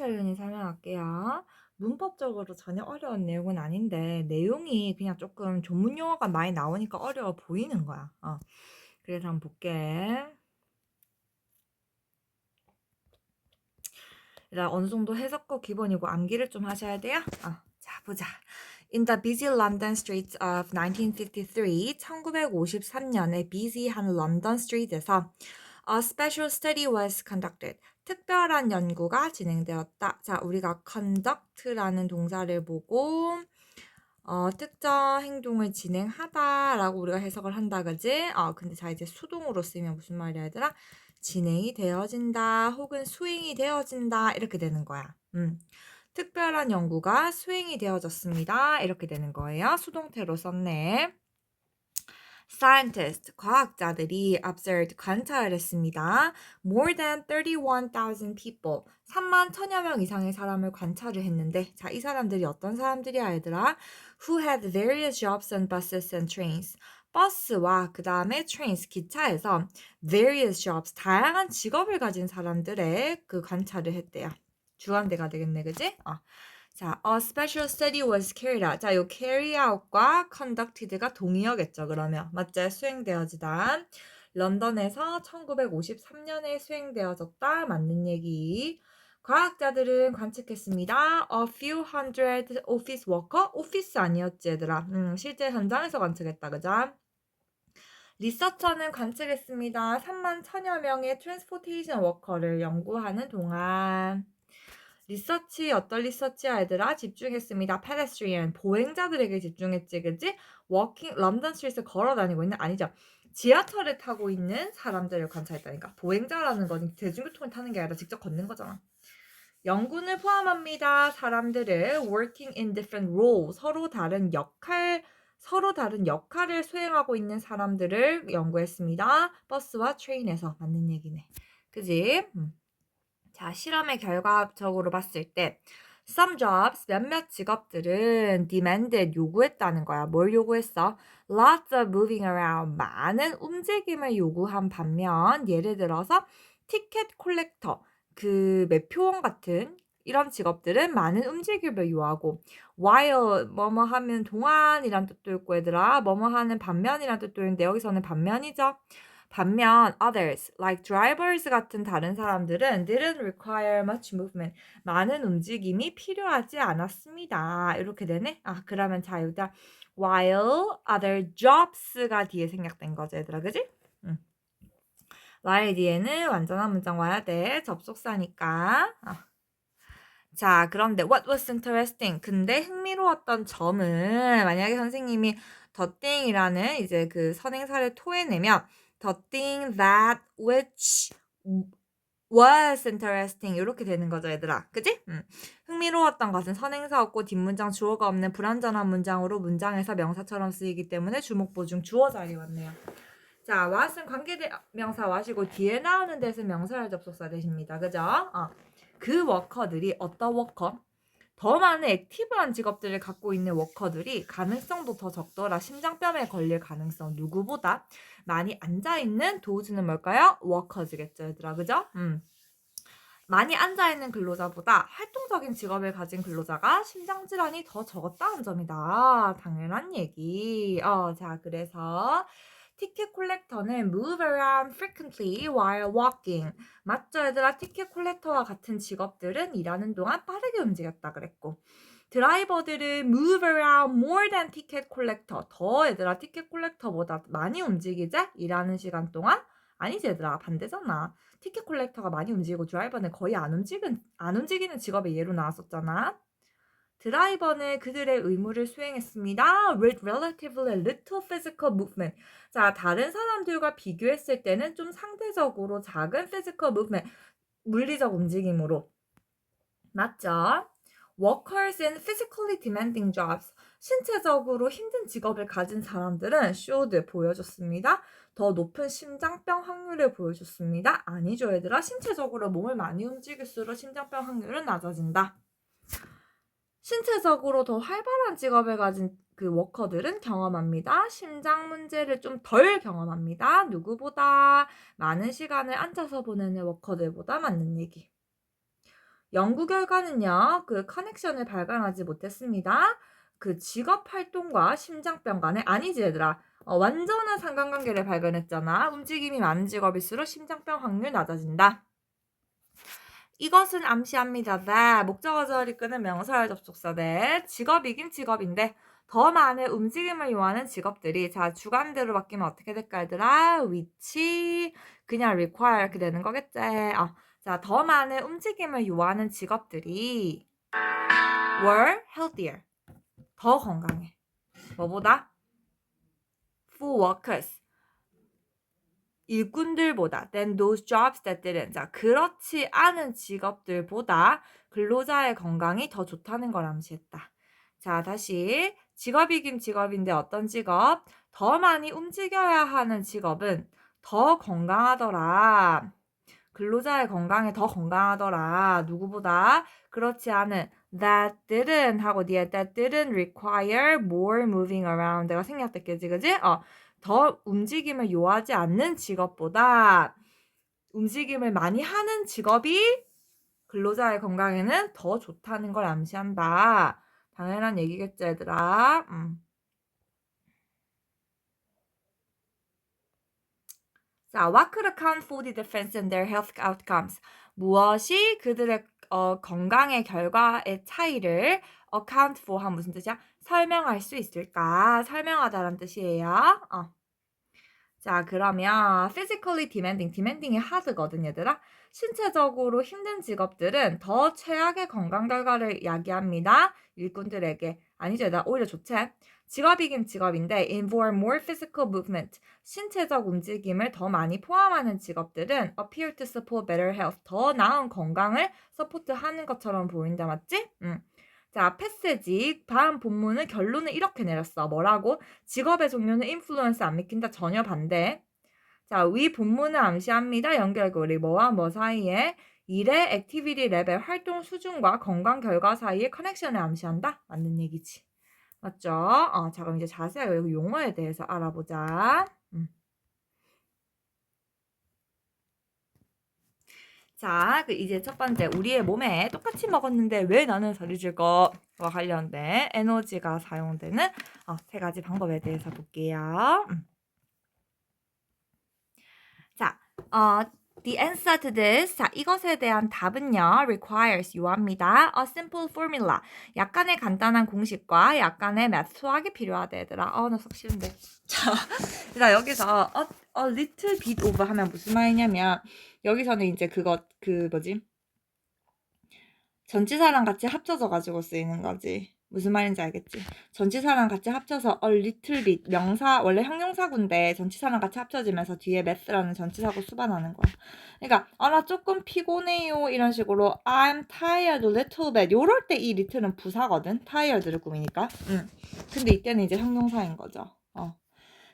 연이 설명할게요. 문법적으로 전혀 어려운 내용은 아닌데 내용이 그냥 조금 전문 용어가 많이 나오니까 어려워 보이는 거야. 그래서 한번 볼게. 일단 어느 정도 해석거 기본이고 암기를 좀 하셔야 돼요. 자, 보자. In the busy London streets of 1953, 1953년에 busy한 런던 스트리트에서 A special study was conducted. 특별한 연구가 진행되었다. 자, 우리가 conduct라는 동사를 보고 특정 행동을 진행하다라고 우리가 해석을 한다, 그지? 근데 자, 이제 수동으로 쓰면 무슨 말이야, 얘들아? 진행이 되어진다, 혹은 수행이 되어진다, 이렇게 되는 거야. 특별한 연구가 수행이 되어졌습니다. 이렇게 되는 거예요. 수동태로 썼네. Scientists, 과학자들이 observed, 관찰을 했습니다. More than 31,000 people, 3만 천여 명 이상의 사람을 관찰을 했는데, 자, 이 사람들이 어떤 사람들이야, 얘들아? Who had various jobs on buses and trains. 버스와 그 다음에 trains, 기차에서 various jobs, 다양한 직업을 가진 사람들의 그 관찰을 했대요. 주관대가 되겠네, 그지? 자, a special study was carried out. 자, 요 carry out과 conducted가 동의어겠죠, 그러면. 맞죠? 수행되어지다. 런던에서 1953년에 수행되어졌다. 맞는 얘기. 과학자들은 관측했습니다. A few hundred office worker? 오피스 아니었지, 얘들아. 실제 현장에서 관측했다, 그죠? 리서처는 관측했습니다. 3만 천여 명의 트랜스포테이션 워커를 연구하는 동안. 리서치 어떤 리서치야 얘들아? 집중했습니다. pedestrian 보행자들에게 집중했지, 그지? 워킹 런던 스트리트에 걸어 다니고 있는 아니죠. 지하철을 타고 있는 사람들을 관찰했다니까. 보행자라는 건 대중교통을 타는 게 아니라 직접 걷는 거잖아. 연구는 포함합니다. 사람들을 working in different role 서로 다른 역할을 수행하고 있는 사람들을 연구했습니다. 버스와 트레인에서 맞는 얘기네. 그지? 자, 실험의 결과적으로 봤을 때 some jobs, 몇몇 직업들은 demanded, 요구했다는 거야. 뭘 요구했어? Lots of moving around, 많은 움직임을 요구한 반면 예를 들어서 티켓 콜렉터, 그 매표원 같은 이런 직업들은 많은 움직임을 요하고 while 뭐뭐 하면 동안이란 뜻도 있고 얘들아 뭐뭐 하는 반면이란 뜻도 있는데 여기서는 반면이죠. 반면 others, like drivers 같은 다른 사람들은 didn't require much movement. 많은 움직임이 필요하지 않았습니다. 이렇게 되네. 그러면 자, 여기다 while other jobs가 뒤에 생략된 거죠, 얘들아. 그지? 응. while 뒤에는 완전한 문장 와야 돼. 접속사니까. 자, 그런데 what was interesting? 근데 흥미로웠던 점은 만약에 선생님이 the thing이라는 이제 그 선행사를 토해내면 the thing that which was interesting 이렇게 되는 거죠, 얘들아. 그지? 흥미로웠던 것은 선행사 없고 뒷문장 주어가 없는 불완전한 문장으로 문장에서 명사처럼 쓰이기 때문에 주목 보중 주어 자리 왔네요. 자, what은 관계대명사 what이고 뒤에 나오는 데서 명사절 접속사 되십니다. 그죠? 그 워커들이 어떤 워커? 더 많은 액티브한 직업들을 갖고 있는 워커들이 가능성도 더 적더라. 심장병에 걸릴 가능성 누구보다 많이 앉아있는 도우즈는 뭘까요? 워커즈겠죠, 얘들아. 그죠? 많이 앉아있는 근로자보다 활동적인 직업을 가진 근로자가 심장질환이 더 적었다는 점이다. 당연한 얘기. 자, 그래서 티켓 콜렉터는 move around frequently while walking. 맞죠, 얘들아? 티켓 콜렉터와 같은 직업들은 일하는 동안 빠르게 움직였다 그랬고 드라이버들은 move around more than ticket collector. 더 얘들아 티켓 콜렉터보다 많이 움직이자 일하는 시간 동안 아니지 얘들아 반대잖아. 티켓 콜렉터가 많이 움직이고 드라이버는 거의 안 움직이는 직업의 예로 나왔었잖아. 드라이버는 그들의 의무를 수행했습니다. With relatively little physical movement. 자, 다른 사람들과 비교했을 때는 좀 상대적으로 작은 physical movement, 물리적 움직임으로. 맞죠? Workers in physically demanding jobs. 신체적으로 힘든 직업을 가진 사람들은 showed 보여줬습니다. 더 높은 심장병 확률을 보여줬습니다. 아니죠, 얘들아. 신체적으로 몸을 많이 움직일수록 심장병 확률은 낮아진다. 신체적으로 더 활발한 직업을 가진 그 워커들은 경험합니다. 심장 문제를 좀 덜 경험합니다. 누구보다 많은 시간을 앉아서 보내는 워커들보다 맞는 얘기. 연구 결과는요, 그 커넥션을 발견하지 못했습니다. 그 직업 활동과 심장병 간에 아니지 얘들아. 완전한 상관관계를 발견했잖아. 움직임이 많은 직업일수록 심장병 확률 낮아진다. 이것은 암시합니다. that 목적어 절이 끄는 명사절 접속사 대 직업이긴 직업인데 더 많은 움직임을 요하는 직업들이 자 주관대로 바뀌면 어떻게 될까 얘들아? which 그냥 require 이렇게 되는 거겠지. 자, 더 많은 움직임을 요하는 직업들이 were healthier 더 건강해. 뭐보다? for workers 일꾼들보다 than those jobs that didn't. 자, 그렇지 않은 직업들보다 근로자의 건강이 더 좋다는 걸 암시했다. 자, 다시 직업이긴 직업인데 어떤 직업? 더 많이 움직여야 하는 직업은 더 건강하더라. 근로자의 건강에 더 건강하더라. 누구보다? 그렇지 않은 that didn't 하고 뒤에 that didn't require more moving around. 내가 생략됐겠지, 그지? 더 움직임을 요하지 않는 직업보다 움직임을 많이 하는 직업이 근로자의 건강에는 더 좋다는 걸 암시한다. 당연한 얘기겠지, 얘들아. 자, what could account for the difference in their health outcomes? 무엇이 그들의 건강의 결과의 차이를 account for 하면 무슨 뜻이야? 설명할 수 있을까? 설명하다라는 뜻이에요. 자, 그러면 physically demanding이 hard거든, 얘들아. 신체적으로 힘든 직업들은 더 최악의 건강 결과를 야기합니다. 일꾼들에게. 아니죠, 얘들아. 오히려 좋지. 직업이긴 직업인데 involve more physical movement. 신체적 움직임을 더 많이 포함하는 직업들은 appear to support better health. 더 나은 건강을 서포트하는 것처럼 보인다, 맞지? 자, 패스지 다음 본문은 결론을 이렇게 내렸어. 뭐라고? 직업의 종류는 인플루언스 안 믿긴다. 전혀 반대. 자, 위 본문을 암시합니다. 연결고리 뭐와 뭐 사이에 일의 액티비티 레벨 활동 수준과 건강 결과 사이의 커넥션을 암시한다. 맞는 얘기지. 맞죠? 자, 그럼 이제 자세하게 여기 용어에 대해서 알아보자. 자, 이제 첫 번째 우리의 몸에 똑같이 먹었는데 왜 나는 살이 찔거와 관련된 에너지가 사용되는 세 가지 방법에 대해서 볼게요. 자, the answer to this. 자, 이것에 대한 답은요. requires 요합니다. A simple formula. 약간의 간단한 공식과 약간의 math 수학이 필요하다 얘들아. 나 속 싫은데. 자, 여기서 a little bit of 하면 무슨 말이냐면 여기서는 이제 그 뭐지? 전치사랑 같이 합쳐져 가지고 쓰이는 거지. 무슨 말인지 알겠지? 전치사랑 같이 합쳐서 a little bit 명사 원래 형용사구인데 전치사랑 같이 합쳐지면서 뒤에 math라는 전치사고 수반하는 거야. 그러니까 나 조금 피곤해요 이런 식으로 I'm tired a little bit 요럴 때 이 little은 부사거든. tired를 꾸미니까. 근데 이때는 이제 형용사인 거죠.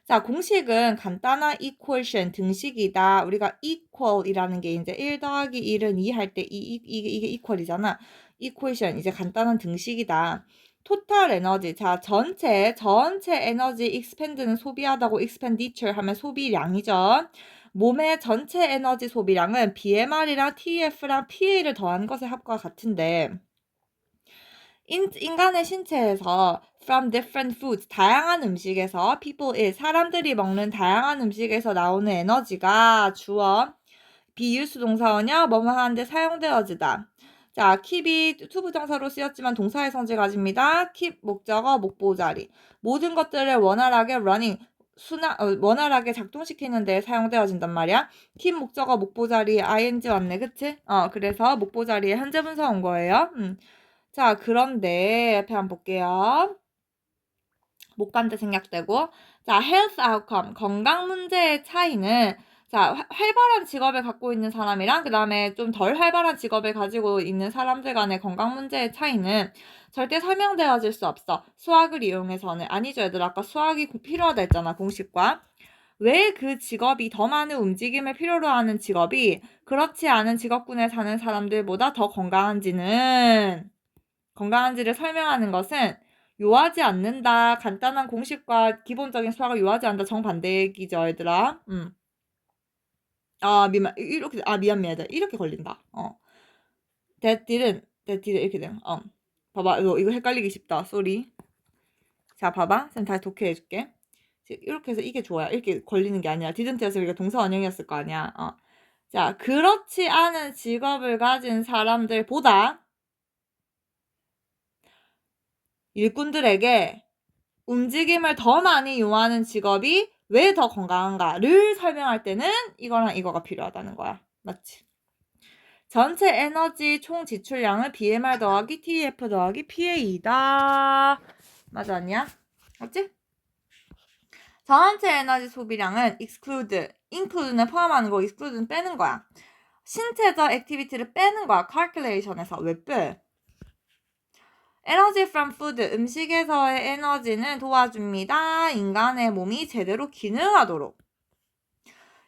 자, 공식은 간단한 equation 등식이다. 우리가 equal이라는 게 이제 1 더하기 1은 2 할 때 이게 equal이잖아. equation 이제 간단한 등식이다. total 에너지. 자, 전체 에너지 expend는 소비하다고 expenditure 하면 소비량이죠. 몸의 전체 에너지 소비량은 BMR이랑 TEF랑 PA를 더한 것의 합과 같은데 인간의 신체에서 from different foods 다양한 음식에서 people is 사람들이 먹는 다양한 음식에서 나오는 에너지가 주어 비유수 동사어냐 뭐뭐 하는데 사용되어지다. 자, keep이 투부정사로 쓰였지만 동사의 성질 가집니다. keep 목적어 목보자리 모든 것들을 원활하게 running 원활하게 작동시키는 데 사용되어진단 말이야. keep 목적어 목보자리 ing 왔네, 그치? 그래서 목보자리에 현재 분사 온 거예요. 자, 그런데 옆에 한번 볼게요. 목반대 생략되고. 자, health outcome, 건강 문제의 차이는 자, 활발한 직업을 갖고 있는 사람이랑 그 다음에 좀 덜 활발한 직업을 가지고 있는 사람들 간의 건강 문제의 차이는 절대 설명되어질 수 없어. 수학을 이용해서는. 아니죠, 얘들. 아까 수학이 필요하다 했잖아, 공식과. 왜 그 직업이 더 많은 움직임을 필요로 하는 직업이 그렇지 않은 직업군에 사는 사람들보다 더 건강한지를 설명하는 것은 요하지 않는다. 간단한 공식과 기본적인 수학을 요하지 않는다. 정반대 얘기죠, 얘들아. 미안, 얘들. 이렇게 걸린다. that didn't 이렇게 돼요. 봐봐. 이거 헷갈리기 쉽다. 쏘리. 자, 봐봐. 쌤 다시 독해해줄게. 이렇게 해서 이게 좋아요. 이렇게 걸리는 게 아니라 didn't에서 우리가 동사 원형이었을 거 아니야. 자, 그렇지 않은 직업을 가진 사람들보다 일꾼들에게 움직임을 더 많이 요하는 직업이 왜 더 건강한가를 설명할 때는 이거랑 이거가 필요하다는 거야. 맞지? 전체 에너지 총 지출량은 BMR 더하기 TEF 더하기 PA이다. 맞아, 아니야? 맞지? 전체 에너지 소비량은 include는 포함하는 거, exclude는 빼는 거야. 신체적 액티비티를 빼는 거야. calculation에서. 왜 빼? Energy from food, 음식에서의 에너지는 도와줍니다. 인간의 몸이 제대로 기능하도록.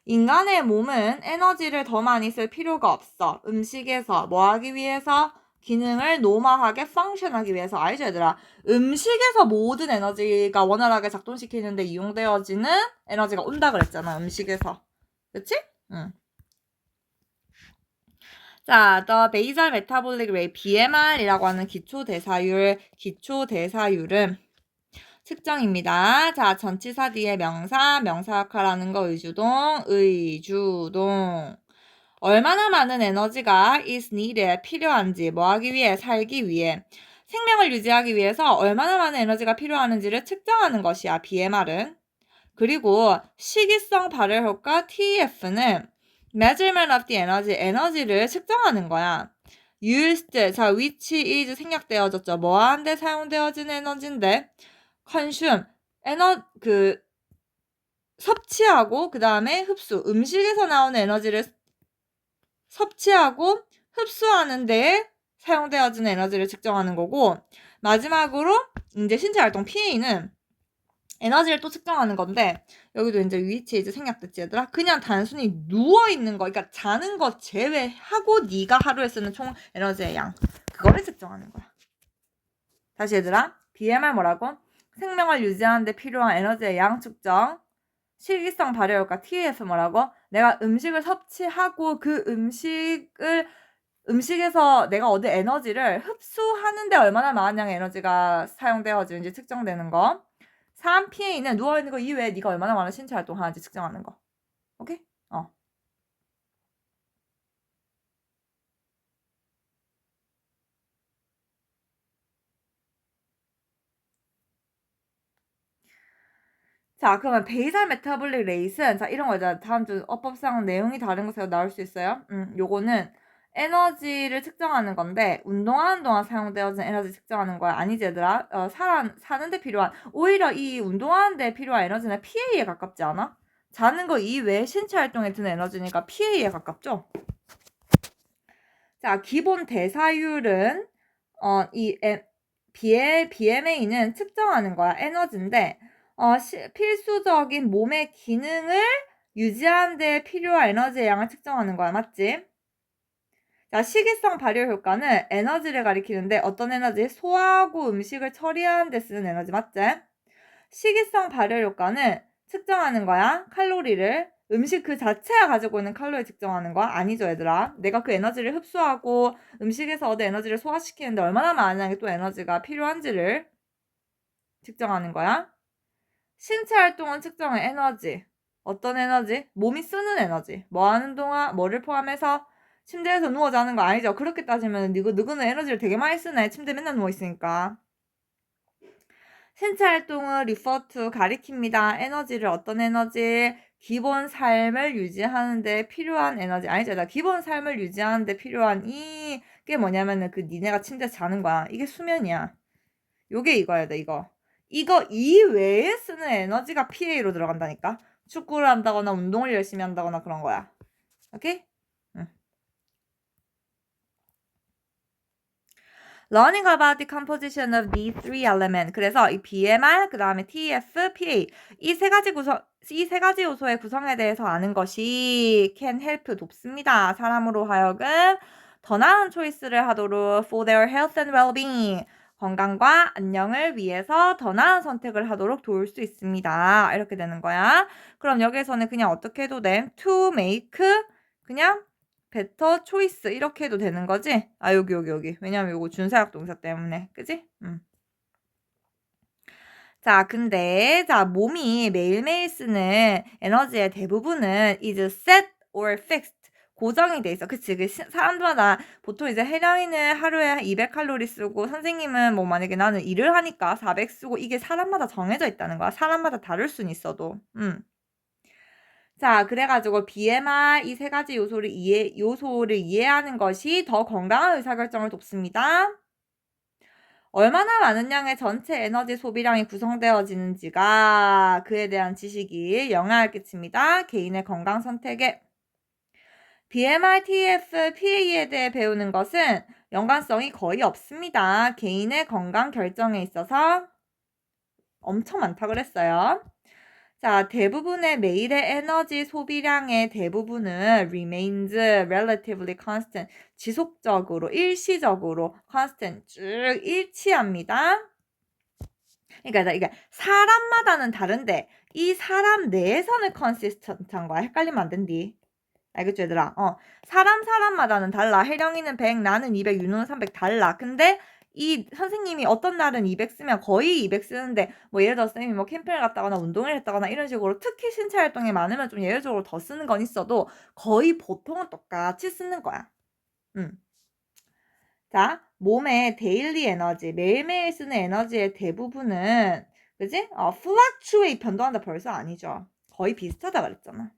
인간의 몸은 에너지를 더 많이 쓸 필요가 없어. 음식에서 뭐 하기 위해서? 기능을 노멀하게 펑션하기 위해서. 알죠, 얘들아? 음식에서 모든 에너지가 원활하게 작동시키는데 이용되어지는 에너지가 온다 그랬잖아, 음식에서. 그치? 응. 자, the basal metabolic rate, BMR이라고 하는 기초대사율은 측정입니다. 자, 전치사 뒤에 명사 역할하는 거 의주동. 얼마나 많은 에너지가 is needed, 필요한지, 뭐 하기 위해, 살기 위해, 생명을 유지하기 위해서 얼마나 많은 에너지가 필요하는지를 측정하는 것이야, BMR은. 그리고 시기성 발열 효과 TEF는 measurement of the energy, 에너지를 측정하는 거야. used, 자, which is 생략되어졌죠. 뭐 하는데 사용되어진 에너지인데 consume, 섭취하고 그 다음에 흡수, 음식에서 나오는 에너지를 섭취하고 흡수하는 데에 사용되어지는 에너지를 측정하는 거고, 마지막으로 이제 신체활동 PA는 에너지를 또 측정하는 건데, 여기도 이제 위치 이제 생략됐지, 얘들아? 그냥 단순히 누워있는 거, 그러니까 자는 거 제외하고 네가 하루에 쓰는 총 에너지의 양, 그거를 측정하는 거야. 다시 얘들아, BMR 뭐라고? 생명을 유지하는 데 필요한 에너지의 양 측정. 식이성 발열 효과 TEF 뭐라고? 내가 음식을 섭취하고 그 음식에서 내가 얻은 에너지를 흡수하는데 얼마나 많은 양의 에너지가 사용되어지는지 측정되는 거. 3, PA는 누워있는 거 이외에 네가 얼마나 많은 신체 활동하는지 측정하는 거. 오케이? 자, 그러면 베이살 메타볼릭 레이트는, 자, 이런 거죠. 다음 주 어법상 내용이 다른 곳에서 나올 수 있어요. 요거는 에너지를 측정하는 건데, 운동하는 동안 사용되어진 에너지 측정하는 거야. 아니지, 얘들아? 사는데 필요한, 오히려 이 운동하는 데 필요한 에너지는 PA에 가깝지 않아? 자는 거 이외에 신체 활동에 드는 에너지니까 PA에 가깝죠? 자, 기본 대사율은, BMA는 측정하는 거야. 에너지인데, 필수적인 몸의 기능을 유지하는 데 필요한 에너지의 양을 측정하는 거야. 맞지? 자, 식이성 발열 효과는 에너지를 가리키는데 어떤 에너지? 소화하고 음식을 처리하는 데 쓰는 에너지. 맞지? 식이성 발열 효과는 측정하는 거야. 칼로리를. 음식 그 자체가 가지고 있는 칼로리 측정하는 거야? 아니죠, 얘들아. 내가 그 에너지를 흡수하고 음식에서 얻은 에너지를 소화시키는데 얼마나 많은 양의 또 에너지가 필요한지를 측정하는 거야. 신체 활동은 측정의 에너지. 어떤 에너지? 몸이 쓰는 에너지. 뭐 하는 동안 뭐를 포함해서 침대에서 누워 자는 거 아니죠? 그렇게 따지면 누구는 에너지를 되게 많이 쓰네. 침대 맨날 누워 있으니까. 신체 활동을 refer to 가리킵니다. 에너지를 어떤 에너지? 기본 삶을 유지하는 데 필요한 에너지. 아니죠. 기본 삶을 유지하는 데 필요한 이게 뭐냐면은 니네가 침대에서 자는 거야. 이게 수면이야. 요게 이거야 돼, 이거. 이거 이외에 쓰는 에너지가 PA로 들어간다니까. 축구를 한다거나 운동을 열심히 한다거나 그런 거야. 오케이? 응. Learning about the composition of these three elements. 그래서 이 BMR, 그 다음에 TF, PA 이 세 가지 요소의 구성에 대해서 아는 것이 can help 돕습니다. 사람으로 하여금 더 나은 초이스를 하도록 for their health and well-being. 건강과 안녕을 위해서 더 나은 선택을 하도록 도울 수 있습니다. 이렇게 되는 거야. 그럼 여기에서는 그냥 어떻게 해도 돼? To make 그냥 better choice 이렇게 해도 되는 거지? 아, 여기. 왜냐면 요거 준사역 동사 때문에. 그지? 자, 근데 몸이 매일매일 쓰는 에너지의 대부분은 is set or fixed. 고정이 돼 있어. 그치? 사람들마다 보통 이제 혜령이는 하루에 200칼로리 쓰고 선생님은 뭐 만약에 나는 일을 하니까 400 쓰고 이게 사람마다 정해져 있다는 거야. 사람마다 다를 순 있어도. 자, 그래가지고 BMI 이 세 가지 요소를 이해하는 것이 더 건강한 의사결정을 돕습니다. 얼마나 많은 양의 전체 에너지 소비량이 구성되어지는지가 그에 대한 지식이 영향을 끼칩니다. 개인의 건강 선택에. BMI, TF, PA에 대해 배우는 것은 연관성이 거의 없습니다. 개인의 건강 결정에 있어서 엄청 많다 그랬어요. 자, 대부분의 매일의 에너지 소비량의 대부분은 remains relatively constant. 지속적으로, 일시적으로 constant 쭉 일치합니다. 그러니까 이게 사람마다는 다른데 이 사람 내에서는 consistent한 거야. 헷갈리면 안 된디. 알겠죠, 얘들아? 사람마다는 달라. 혜령이는 100, 나는 200, 윤호는 300 달라. 근데 이 선생님이 어떤 날은 200 쓰면 거의 200 쓰는데 뭐 예를 들어 쌤이 뭐 캠핑을 갔다거나 운동을 했다거나 이런 식으로 특히 신체 활동이 많으면 좀 예외적으로 더 쓰는 건 있어도 거의 보통은 똑같이 쓰는 거야. 자, 몸의 데일리 에너지, 매일매일 쓰는 에너지의 대부분은 그지? fluctuate 변동한다 벌써 아니죠. 거의 비슷하다 그랬잖아.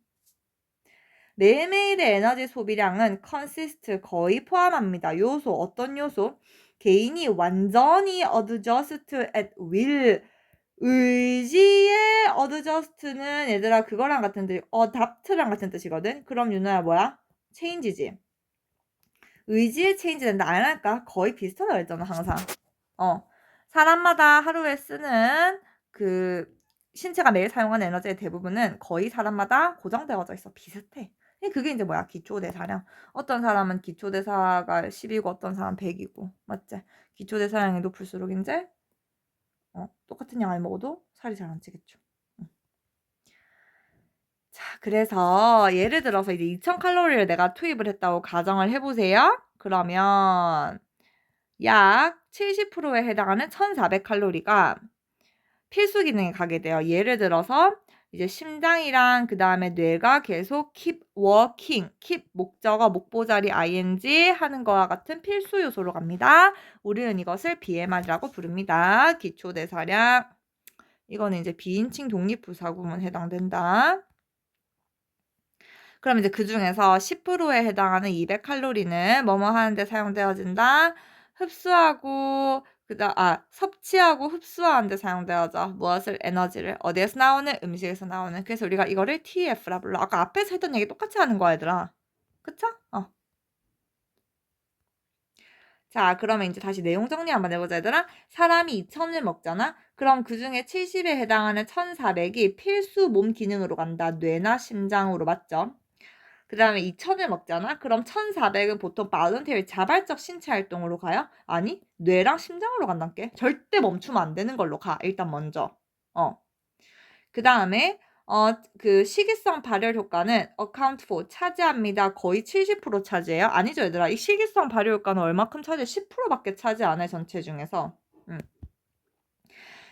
매일매일의 에너지 소비량은 consist 거의 포함합니다. 요소 어떤 요소? 개인이 완전히 adjust at will 의지의 adjust는 얘들아 그거랑 같은 뜻 adapt랑 같은 뜻이거든. 그럼 윤호야 뭐야? change지. 의지의 change 된다 안 할까? 거의 비슷하다 그랬잖아 항상. 사람마다 하루에 쓰는 그 신체가 매일 사용하는 에너지의 대부분은 거의 사람마다 고정되어져 있어. 비슷해. 그게 이제 뭐야? 기초대사량. 어떤 사람은 기초대사가 10이고 어떤 사람은 100이고. 맞지? 기초대사량이 높을수록 이제 똑같은 양을 먹어도 살이 잘 안 찌겠죠. 자, 그래서 예를 들어서 이제 2000칼로리를 내가 투입을 했다고 가정을 해보세요. 그러면 약 70%에 해당하는 1400칼로리가 필수 기능에 가게 돼요. 예를 들어서 이제 심장이랑 그 다음에 뇌가 계속 keep working, keep 목적어 목보자리 ing 하는 거와 같은 필수 요소로 갑니다. 우리는 이것을 BMR이라고 부릅니다. 기초대사량. 이거는 이제 비인칭 독립부사구문 해당된다. 그럼 이제 그 중에서 10%에 해당하는 200칼로리는 뭐뭐 하는데 사용되어진다. 흡수하고 섭취하고 흡수하는데 사용되어져. 무엇을? 에너지를. 어디에서 나오는? 음식에서 나오는. 그래서 우리가 이거를 TF라 불러. 아까 앞에서 했던 얘기 똑같이 하는 거야, 얘들아. 그쵸? 자, 그러면 이제 다시 내용 정리 한번 해보자, 얘들아. 사람이 2000을 먹잖아? 그럼 그 중에 70에 해당하는 1400이 필수 몸 기능으로 간다. 뇌나 심장으로, 맞죠? 그 다음에 2000을 먹잖아? 그럼 1400은 보통 발런테리 자발적 신체 활동으로 가요? 아니, 뇌랑 심장으로 간단께. 절대 멈추면 안 되는 걸로 가. 일단 먼저. 그 다음에 그 식이성 발열 효과는 account for 차지합니다. 거의 70% 차지해요. 아니죠, 얘들아. 이 식이성 발열 효과는 얼마큼 차지해? 10%밖에 차지 안 해, 전체 중에서.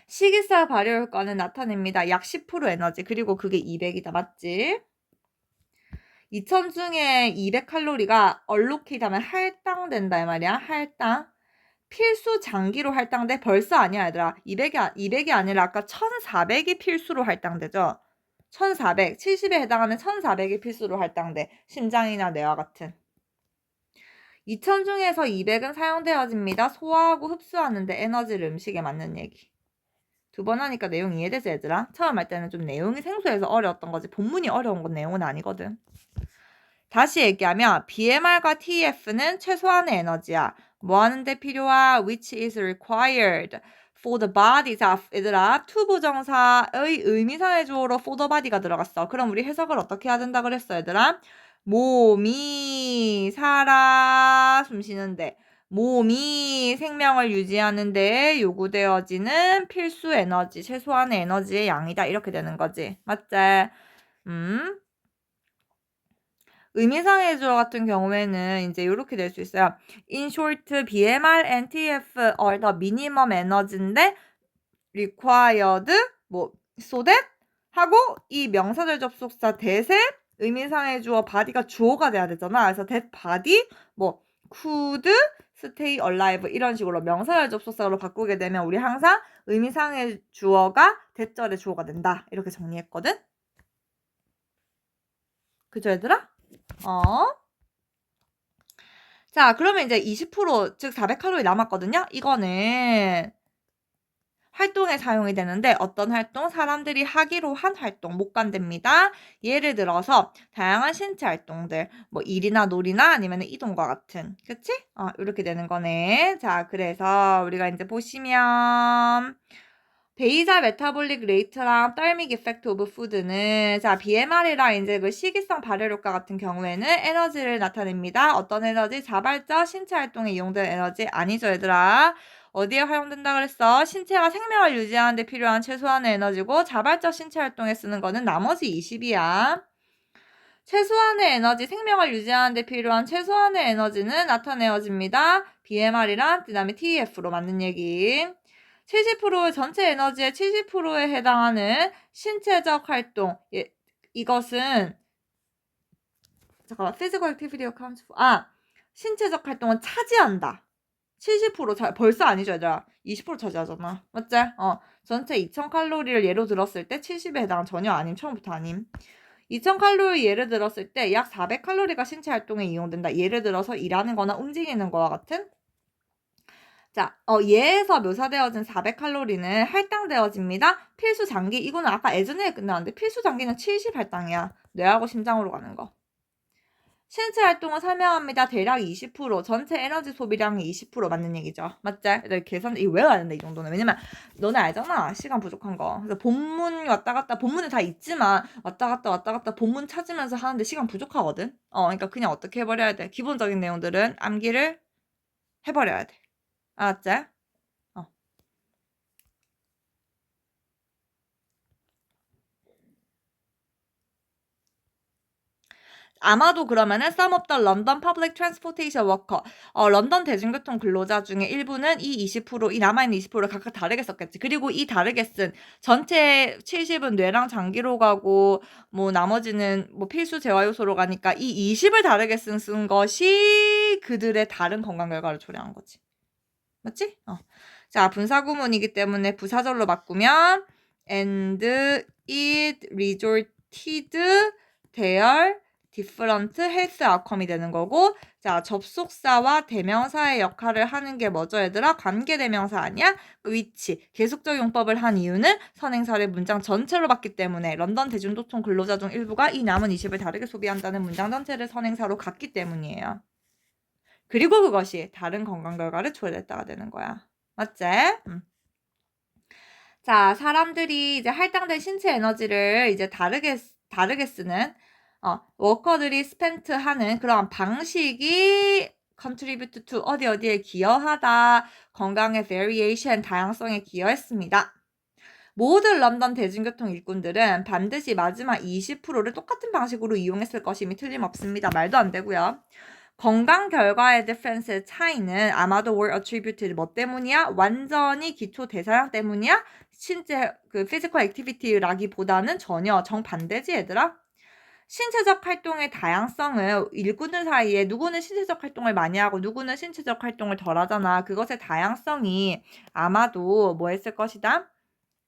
식이성 발열 효과는 나타냅니다. 약 10% 에너지. 그리고 그게 200이다. 맞지? 2000 중에 200칼로리가 allocate 하면 할당된다 이 말이야. 할당. 필수 장기로 할당돼. 벌써 아니야, 얘들아. 200이 아니라 아까 1400이 필수로 할당되죠. 1400, 70에 해당하는 1400이 필수로 할당돼. 심장이나 뇌와 같은. 2000 중에서 200은 사용되어집니다. 소화하고 흡수하는데 에너지를 음식에 맞는 얘기. 두 번 하니까 내용 이해되지, 얘들아? 처음 할 때는 좀 내용이 생소해서 어려웠던 거지. 본문이 어려운 건 내용은 아니거든. 다시 얘기하면 BMR과 TF는 최소한의 에너지야. 뭐 하는데 필요하? Which is required for the body. 자, 얘들아, to 부정사의 의미상의 주어로 for the body가 들어갔어. 그럼 우리 해석을 어떻게 해야 된다 그랬어, 얘들아? 몸이 살아 숨 쉬는데 몸이 생명을 유지하는데 요구되어지는 필수 에너지, 최소한의 에너지의 양이다. 이렇게 되는 거지. 맞지? 의미상의 주어 같은 경우에는 이제 이렇게 될 수 있어요. In short, BMR and TF are the minimum energy인데 required 뭐 so that 하고 이 명사절 접속사 that의 의미상의 주어 body가 주어가 돼야 되잖아. 그래서 that body 뭐 could stay alive 이런 식으로 명사절 접속사로 바꾸게 되면 우리 항상 의미상의 주어가 that절의 주어가 된다. 이렇게 정리했거든. 그죠 얘들아? 자, 그러면 이제 20% 즉 400칼로리 남았거든요. 이거는 활동에 사용이 되는데 어떤 활동? 사람들이 하기로 한 활동 못 간답니다. 예를 들어서 다양한 신체 활동들 뭐 일이나 놀이나 아니면 이동과 같은 그치? 이렇게 되는 거네. 자, 그래서 우리가 이제 보시면 베이자 메타볼릭 레이트랑 떨믹 이펙트 오브 푸드는 자 BMR이랑 이제 그 식이성 발열 효과 같은 경우에는 에너지를 나타냅니다. 어떤 에너지? 자발적 신체 활동에 이용되는 에너지 아니죠 얘들아. 어디에 활용된다 그랬어? 신체가 생명을 유지하는 데 필요한 최소한의 에너지고 자발적 신체 활동에 쓰는 거는 나머지 20이야. 최소한의 에너지, 생명을 유지하는 데 필요한 최소한의 에너지는 나타내어집니다. BMR이랑 그 다음에 TEF로 맞는 얘기. 70% 전체 에너지의 70%에 해당하는 신체적 활동. 이것은 잠깐만. physical activity accounts for 신체적 활동은 차지한다. 70% 벌써 아니죠, 얘들아. 20% 차지하잖아. 맞지? 전체 2000칼로리를 예로 들었을 때 70에 해당 전혀 아님. 처음부터 아님. 2000칼로리 예를 들었을 때 약 400칼로리가 신체 활동에 이용된다. 예를 들어서 일하는 거나 움직이는 거와 같은 자, 예에서 묘사되어진 400칼로리는 할당되어집니다. 필수 장기, 이거는 아까 예전에 끝나는데 필수 장기는 70 할당이야. 뇌하고 심장으로 가는 거. 신체 활동을 설명합니다. 대략 20%, 전체 에너지 소비량의 20% 맞는 얘기죠. 맞지? 계산, 이거 외워야 된다, 이 정도는. 왜냐면, 너네 알잖아. 시간 부족한 거. 그래서 본문 왔다 갔다, 본문은 다 있지만, 왔다 갔다, 본문 찾으면서 하는데 시간 부족하거든? 그러니까 그냥 어떻게 해버려야 돼? 기본적인 내용들은 암기를 해버려야 돼. 알았지? 아마도 그러면은 some of the London public transportation worker 런던 대중교통 근로자 중에 일부는 이 20%, 이 남아있는 20%를 각각 다르게 썼겠지. 그리고 이 다르게 쓴 전체 70은 뇌랑 장기로 가고 뭐 나머지는 뭐 필수 재활 요소로 가니까 이 20을 다르게 쓴 것이 그들의 다른 건강 결과를 초래한 거지. 맞지? 자, 분사 구문이기 때문에 부사절로 바꾸면 and it resulted their different health outcome이 되는 거고 자 접속사와 대명사의 역할을 하는 게 뭐죠 얘들아? 관계대명사 아니야? 위치, 계속적 용법을 한 이유는 선행사를 문장 전체로 봤기 때문에 런던 대중교통 근로자 중 일부가 이 남은 20을 다르게 소비한다는 문장 전체를 선행사로 갔기 때문이에요. 그리고 그것이 다른 건강 결과를 초래했다가 되는 거야. 맞지? 자, 사람들이 이제 할당된 신체 에너지를 이제 다르게 쓰는 워커들이 스펜트 하는 그런 방식이 contribute to 어디에 기여하다, 건강의 variation, 다양성에 기여했습니다. 모든 런던 대중교통 일꾼들은 반드시 마지막 20%를 똑같은 방식으로 이용했을 것임이 틀림없습니다. 말도 안 되고요. 건강 결과의 difference의 차이는 아마도 were attributed 뭐 때문이야? 완전히 기초 대사량 때문이야? 신체 그 physical activity라기보다는 전혀 정반대지 얘들아. 신체적 활동의 다양성을 일꾼들 사이에 누구는 신체적 활동을 많이 하고 누구는 신체적 활동을 덜 하잖아. 그것의 다양성이 아마도 뭐 했을 것이다?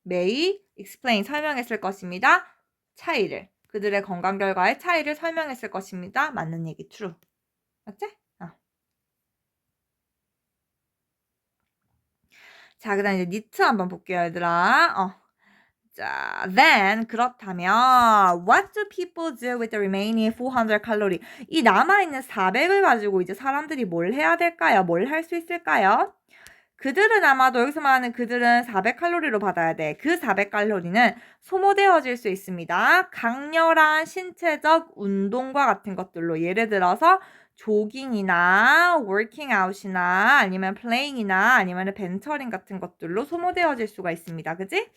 may explain 설명했을 것입니다. 차이를 그들의 건강 결과의 차이를 설명했을 것입니다. 맞는 얘기 true. 맞지? 자, 그 다음 이제 니트 한번 볼게요, 얘들아. 자, then 그렇다면 what do people do with the remaining 400 칼로리? 이 남아있는 400을 가지고 이제 사람들이 뭘 해야 될까요? 뭘 할 수 있을까요? 그들은 아마도 여기서 말하는 그들은 400칼로리로 받아야 돼. 그 400칼로리는 소모되어질 수 있습니다. 강렬한 신체적 운동과 같은 것들로 예를 들어서 조깅이나 워킹아웃이나 아니면 플레잉이나 아니면 벤처링 같은 것들로 소모되어질 수가 있습니다. 그지?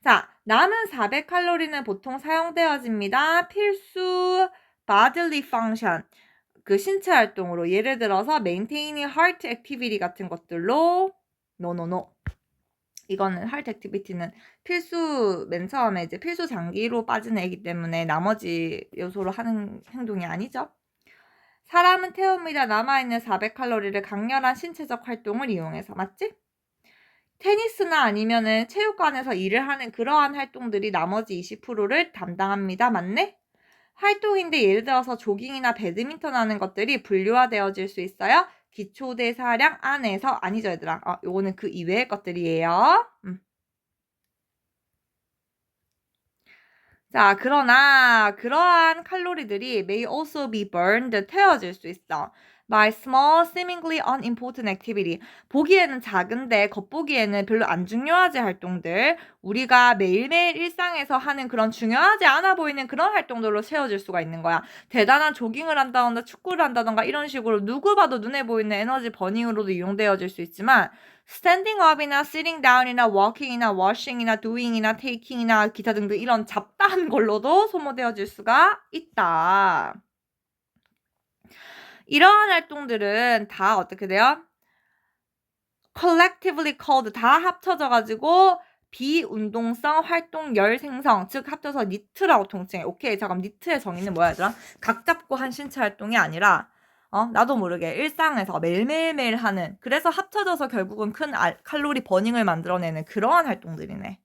자, 남은 400칼로리는 보통 사용되어집니다. 필수 bodily function, 그 신체 활동으로 예를 들어서 maintaining heart activity 같은 것들로 no. 이거는 heart activity는 필수 맨 처음에 이제 필수 장기로 빠지는 애기 때문에 나머지 요소로 하는 행동이 아니죠. 사람은 태웁니다. 남아있는 400칼로리를 강렬한 신체적 활동을 이용해서. 맞지? 테니스나 아니면은 체육관에서 일을 하는 그러한 활동들이 나머지 20%를 담당합니다. 맞네? 활동인데 예를 들어서 조깅이나 배드민턴 하는 것들이 분류화되어질 수 있어요. 기초대사량 안에서 아니죠 얘들아. 요거는 그 이외의 것들이에요. 자, 그러나 그러한 칼로리들이 may also be burned, 태워질 수 있어. by small, seemingly unimportant activity. 보기에는 작은데 겉보기에는 별로 안 중요하지 활동들. 우리가 매일매일 일상에서 하는 그런 중요하지 않아 보이는 그런 활동들로 채워질 수가 있는 거야. 대단한 조깅을 한다던가 축구를 한다던가 이런 식으로 누구 봐도 눈에 보이는 에너지 버닝으로도 이용되어질 수 있지만 standing up이나 sitting down이나 walking이나 washing이나 doing이나 taking이나 기타 등등 이런 잡다한 걸로도 소모되어질 수가 있다. 이러한 활동들은 다 어떻게 돼요? collectively called, 다 합쳐져가지고 비운동성 활동열 생성, 즉 합쳐서 니트라고 통칭해. 오케이, 잠깐 니트의 정의는 뭐야 얘들아? 각 잡고 한 신체 활동이 아니라 나도 모르게 일상에서 매일매일 하는, 그래서 합쳐져서 결국은 큰 칼로리 버닝을 만들어내는 그러한 활동들이네.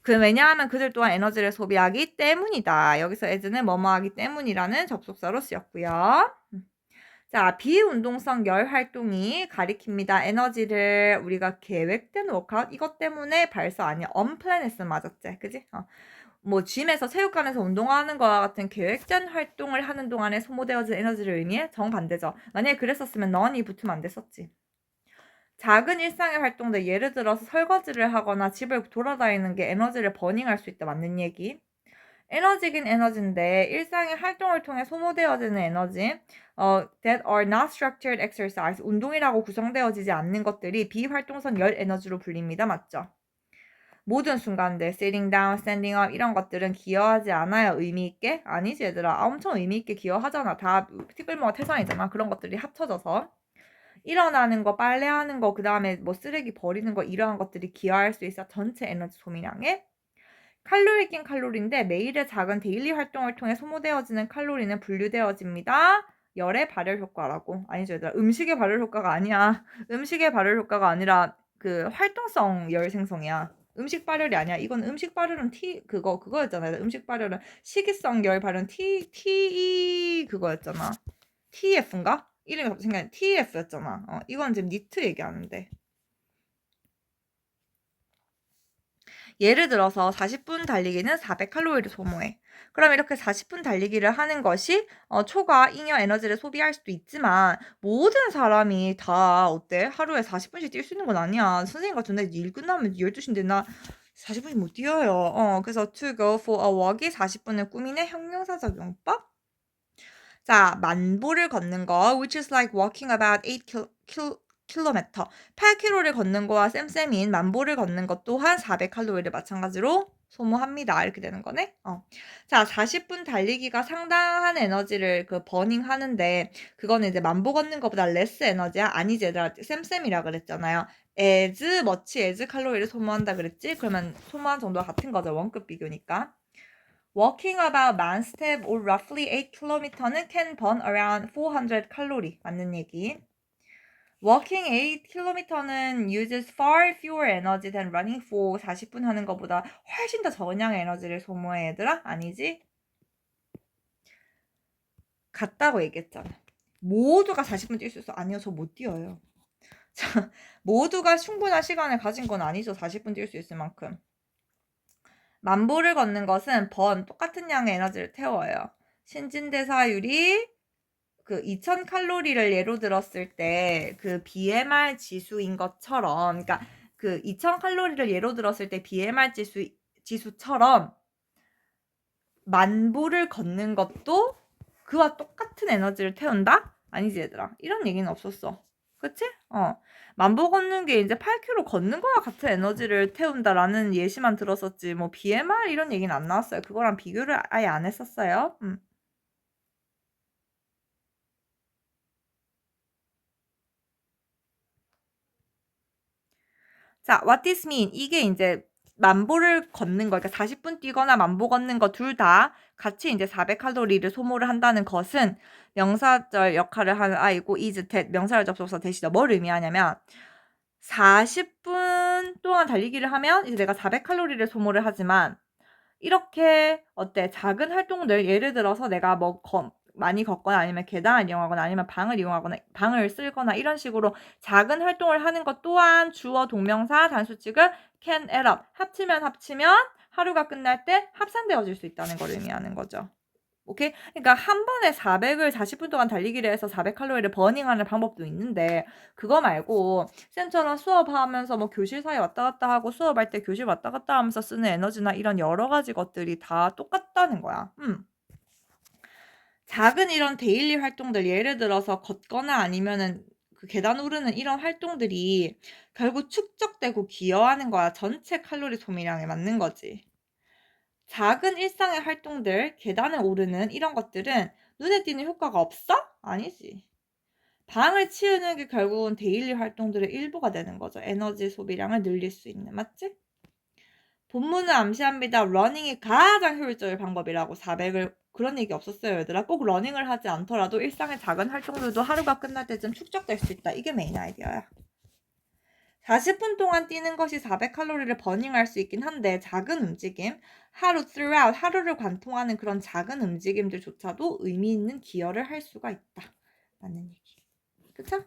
왜냐하면 그들 또한 에너지를 소비하기 때문이다. 여기서 as는 뭐뭐 하기 때문이라는 접속사로 쓰였고요. 자, 비운동성 열 활동이 가리킵니다. 에너지를 우리가 계획된 워크아웃 이것 때문에 발사 아니야. unplanned 맞았지? 그지? 뭐 짐에서 체육관에서 운동하는 거와 같은 계획된 활동을 하는 동안에 소모되어진 에너지를 의미해 정반대죠. 만약에 그랬었으면 none이 붙으면 안 됐었지. 작은 일상의 활동들, 예를 들어서 설거지를 하거나 집을 돌아다니는 게 에너지를 버닝할 수 있다. 맞는 얘기. 에너지긴 에너지인데 일상의 활동을 통해 소모되어지는 에너지 that are not structured exercise, 운동이라고 구성되어지지 않는 것들이 비활동성 열 에너지로 불립니다. 맞죠? 모든 순간들 sitting down, standing up 이런 것들은 기여하지 않아요. 의미 있게? 아니지 얘들아. 엄청 의미 있게 기여하잖아. 다 티끌모아 태산이잖아. 그런 것들이 합쳐져서 일어나는 거, 빨래하는 거, 그 다음에 뭐 쓰레기 버리는 거, 이러한 것들이 기여할 수 있어. 전체 에너지 소비량에. 칼로리긴 칼로리인데 매일의 작은 데일리 활동을 통해 소모되어지는 칼로리는 분류되어집니다. 열의 발열 효과라고. 아니죠 얘들아. 음식의 발열 효과가 아니야. 음식의 발열 효과가 아니라 그 활동성 열 생성이야. 음식 발열이 아니야. 이건 음식 발열은 그거였잖아요. 음식 발열은 식이성 열 발열 그거였잖아. TF인가? 이름이 갑자기 생각나. TF였잖아. 이건 지금 니트 얘기하는데. 예를 들어서 40분 달리기는 400칼로리를 소모해. 그럼 이렇게 40분 달리기를 하는 것이 초과 잉여 에너지를 소비할 수도 있지만 모든 사람이 다 어때? 하루에 40분씩 뛸 수 있는 건 아니야. 선생님 같은데 일 끝나면 12시인데 나 40분이 못 뛰어요. 그래서 to go for a walk이 40분을 꾸미는 형용사적 용법. 자, 만보를 걷는 거 which is like walking about 8km. 8km를 걷는 거와 쌤쌤인 만보를 걷는 것 또한 400칼로리를 마찬가지로 소모합니다. 이렇게 되는 거네. 자, 40분 달리기가 상당한 에너지를 버닝 하는데 그거는 이제 만보 걷는 것보다 less 에너지야? 아니지 얘들아. 쌤쌤이라 그랬잖아요. as much as 칼로리를 소모한다 그랬지? 그러면 소모한 정도가 같은 거죠. 원급 비교니까. Walking about man step or roughly 8km는 can burn around 400 칼로리. 맞는 얘기. Walking 8km는 uses far fewer energy than running for 40분 하는 것보다 훨씬 더 적은 양의 에너지를 소모해 얘들아? 아니지? 같다고 얘기했잖아. 모두가 40분 뛸 수 있어. 아니요, 저 못 뛰어요. 자, 모두가 충분한 시간을 가진 건 아니죠. 40분 뛸 수 있을 만큼. 만보를 걷는 것은 똑같은 양의 에너지를 태워요. 신진대사율이 2000칼로리를 예로 들었을 때 그 BMR 지수인 것처럼, 그러니까 2000칼로리를 예로 들었을 때 BMR 지수처럼 만보를 걷는 것도 그와 똑같은 에너지를 태운다? 아니지 얘들아. 이런 얘기는 없었어. 그치? 만보 걷는 게 이제 8km 걷는 거와 같은 에너지를 태운다라는 예시만 들었었지. 뭐 BMR 이런 얘기는 안 나왔어요. 그거랑 비교를 아예 안 했었어요. 자, what this mean? 이게 이제 만보를 걷는 거, 그러니까 40분 뛰거나 만보 걷는 거 둘 다 같이 이제 400칼로리를 소모를 한다는 것은 명사절 역할을 하는 I고 is that 명사절 접속사 대시죠. 뭘 의미하냐면 40분 동안 달리기를 하면 이제 내가 400칼로리를 소모를 하지만 이렇게 어때? 작은 활동들 예를 들어서 내가 뭐 많이 걷거나 아니면 계단을 이용하거나 아니면 방을 이용하거나 방을 쓸거나 이런 식으로 작은 활동을 하는 것 또한 주어 동명사 단수칙을 can add up 합치면 하루가 끝날 때 합산되어질 수 있다는 걸 의미하는 거죠. 오케이? 그러니까 한 번에 400을 40분 동안 달리기를 해서 400칼로리를 버닝하는 방법도 있는데 그거 말고 쌤처럼 수업하면서 뭐 교실 사이 왔다 갔다 하고 수업할 때 교실 왔다 갔다 하면서 쓰는 에너지나 이런 여러 가지 것들이 다 똑같다는 거야. 작은 이런 데일리 활동들 예를 들어서 걷거나 아니면은 그 계단 오르는 이런 활동들이 결국 축적되고 기여하는 거야. 전체 칼로리 소비량에 맞는 거지. 작은 일상의 활동들, 계단을 오르는 이런 것들은 눈에 띄는 효과가 없어? 아니지. 방을 치우는 게 결국은 데일리 활동들의 일부가 되는 거죠. 에너지 소비량을 늘릴 수 있는. 맞지? 본문은 암시합니다. 러닝이 가장 효율적인 방법이라고 400을 그런 얘기 없었어요, 얘들아. 꼭 러닝을 하지 않더라도 일상의 작은 활동들도 하루가 끝날 때쯤 축적될 수 있다. 이게 메인 아이디어야. 40분 동안 뛰는 것이 400칼로리를 버닝할 수 있긴 한데 작은 움직임, 하루 throughout, 하루를 관통하는 그런 작은 움직임들조차도 의미 있는 기여를 할 수가 있다. 라는 얘기. 그쵸?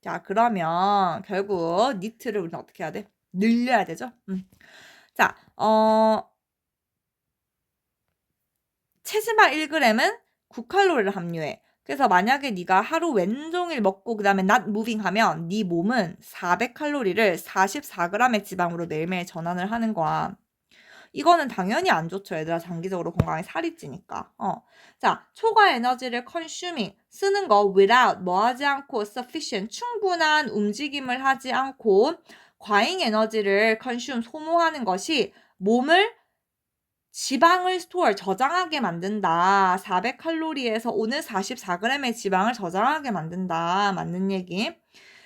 자, 그러면 결국 니트를 우리는 어떻게 해야 돼? 늘려야 되죠? 자, 체지방 1g은 9칼로리를 함유해. 그래서 만약에 네가 하루 왼종일 먹고 그 다음에 not moving 하면 네 몸은 400칼로리를 44g의 지방으로 매일매일 전환을 하는 거야. 이거는 당연히 안 좋죠. 얘들아 장기적으로 건강에 살이 찌니까. 자, 초과 에너지를 consuming 쓰는 거 without 뭐 하지 않고 sufficient 충분한 움직임을 하지 않고 과잉 에너지를 consume 소모하는 것이 몸을 지방을 스토어 저장하게 만든다. 400칼로리에서 오는 44g의 지방을 저장하게 만든다. 맞는 얘기.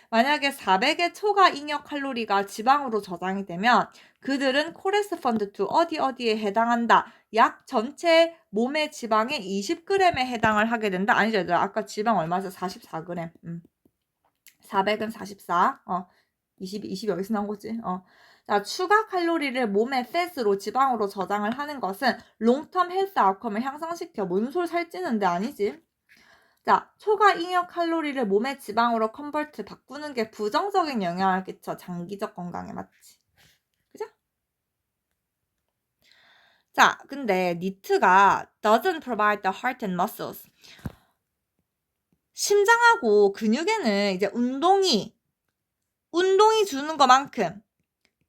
만약에 400의 초과 잉여 칼로리가 지방으로 저장이 되면 그들은 코레스펀드 투 어디에 해당한다. 약 전체 몸의 지방의 20g에 해당을 하게 된다. 아니죠, 얘들아. 아까 지방 얼마죠? 44g. 400은 44. 20 여기서 나온 거지. 자, 추가 칼로리를 몸의 팻으로 지방으로 저장을 하는 것은 롱텀 헬스 아웃컴을 향상시켜. 뭔 소리 살찌는데 아니지? 자, 초과 잉여 칼로리를 몸의 지방으로 컨버트 바꾸는 게 부정적인 영향을 끼쳐. 장기적 건강에 맞지. 그죠? 자, 근데 니트가 doesn't provide the heart and muscles. 심장하고 근육에는 이제 운동이 주는 것만큼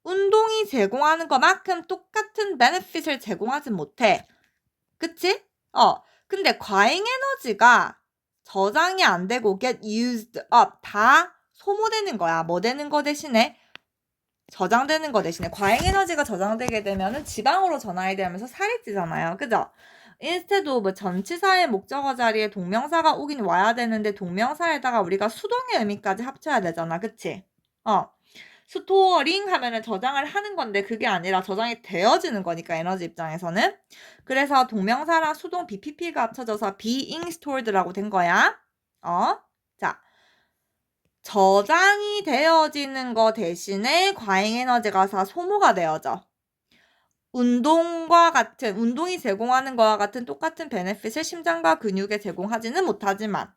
운동이 제공하는 것만큼 똑같은 베네핏을 제공하지 못해. 그치? 근데 과잉 에너지가 저장이 안 되고 get used up 다 소모되는 거야. 뭐 되는 거 대신에? 저장되는 거 대신에 과잉 에너지가 저장되게 되면은 지방으로 전환이 되면서 살이 찌잖아요. 그죠? 인스테도 뭐 전치사의 목적어 자리에 동명사가 오긴 와야 되는데 동명사에다가 우리가 수동의 의미까지 합쳐야 되잖아. 그치? 스토어링 하면은 저장을 하는 건데 그게 아니라 저장이 되어지는 거니까 에너지 입장에서는. 그래서 동명사랑 수동 BPP가 합쳐져서 being stored라고 된 거야. 자, 저장이 되어지는 거 대신에 과잉 에너지가 다 소모가 되어져. 운동이 제공하는 거와 같은 똑같은 베네핏을 심장과 근육에 제공하지는 못하지만.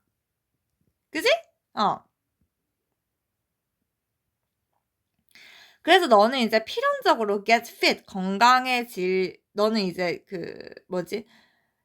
그지? 그래서 너는 이제 필연적으로 get fit, 너는 이제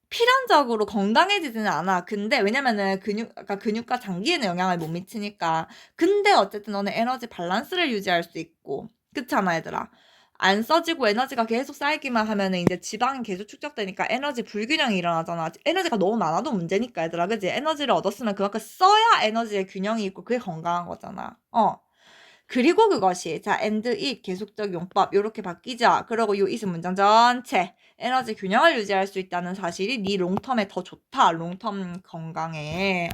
필연적으로 건강해지지는 않아. 근데 왜냐면은 근육과 장기에는 영향을 못 미치니까. 근데 어쨌든 너는 에너지 밸런스를 유지할 수 있고. 그렇잖아, 얘들아. 안 써지고 에너지가 계속 쌓이기만 하면은 이제 지방이 계속 축적되니까 에너지 불균형이 일어나잖아. 에너지가 너무 많아도 문제니까, 얘들아. 그지? 에너지를 얻었으면 그만큼 써야 에너지의 균형이 있고 그게 건강한 거잖아. 그리고 그것이 자 and it 계속적 용법 요렇게 바뀌자. 그리고 요 it은 문장 전체 에너지 균형을 유지할 수 있다는 사실이 네 롱텀에 더 좋다. 롱텀 건강에.